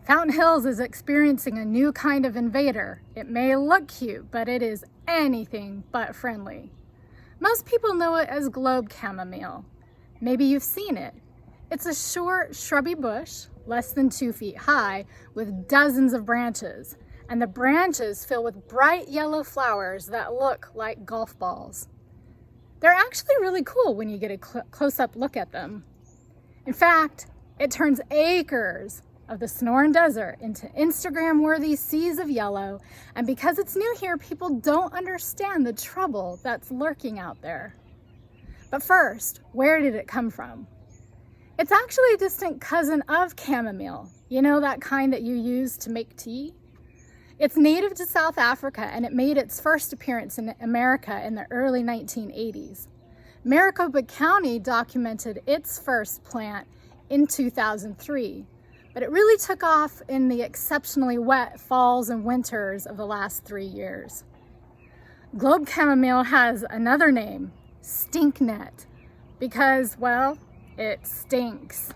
Fountain Hills is experiencing a new kind of invader. It may look cute, but it is anything but friendly. Most people know it as globe chamomile. Maybe you've seen it. It's a short, shrubby bush, less than 2 feet high, with dozens of branches, and the branches fill with bright yellow flowers that look like golf balls. They're actually really cool when you get a close-up look at them. In fact, it turns acres of the Sonoran Desert into Instagram-worthy seas of yellow, and because it's new here, people don't understand the trouble that's lurking out there. But first, where did it come from? It's actually a distant cousin of chamomile. You know, that kind that you use to make tea? It's native to South Africa, and it made its first appearance in America in the early 1980s. Maricopa County documented its first plant in 2003, but it really took off in the exceptionally wet falls and winters of the last 3 years. Globe chamomile has another name, Stinknet, because, well, it stinks.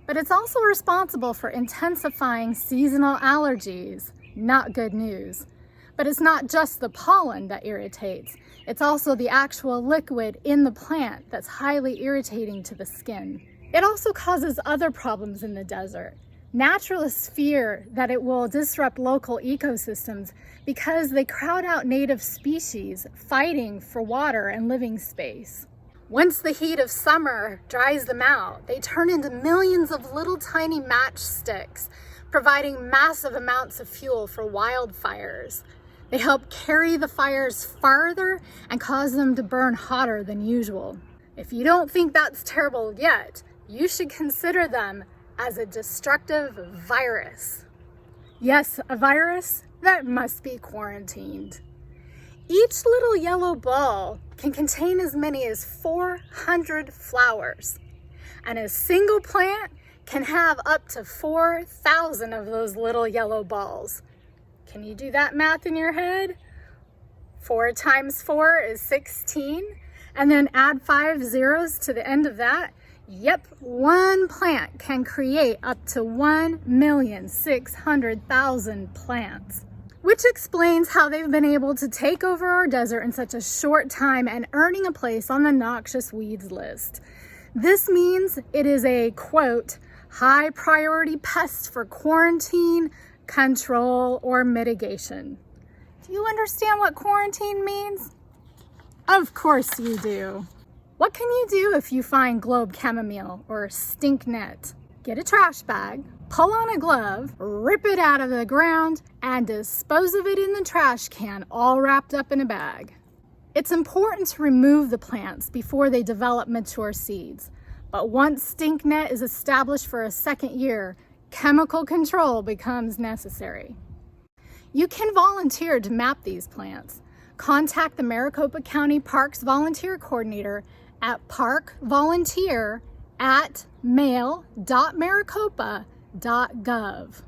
But it's also responsible for intensifying seasonal allergies. Not good news. But it's not just the pollen that irritates, it's also the actual liquid in the plant that's highly irritating to the skin. It also causes other problems in the desert. Naturalists fear that it will disrupt local ecosystems because they crowd out native species fighting for water and living space. Once the heat of summer dries them out, they turn into millions of little tiny matchsticks, providing massive amounts of fuel for wildfires. They help carry the fires farther and cause them to burn hotter than usual. If you don't think that's terrible yet, you should consider them as a destructive virus. Yes, a virus that must be quarantined. Each little yellow ball can contain as many as 400 flowers, and a single plant can have up to 4,000 of those little yellow balls. Can you do that math in your head? 4 times 4 is 16, and then add 5 zeros to the end of that. Yep, one plant can create up to 1,600,000 plants. Which explains how they've been able to take over our desert in such a short time and earning a place on the noxious weeds list. This means it is a, quote, high priority pest for quarantine, control, or mitigation. Do you understand what quarantine means? Of course you do. What can you do if you find globe chamomile or stinknet? Get a trash bag, pull on a glove, rip it out of the ground, and dispose of it in the trash can, all wrapped up in a bag. It's important to remove the plants before they develop mature seeds, but once stinknet is established for a second year, chemical control becomes necessary. You can volunteer to map these plants. Contact the Maricopa County Parks Volunteer Coordinator at parkvolunteer@mail.maricopa.gov.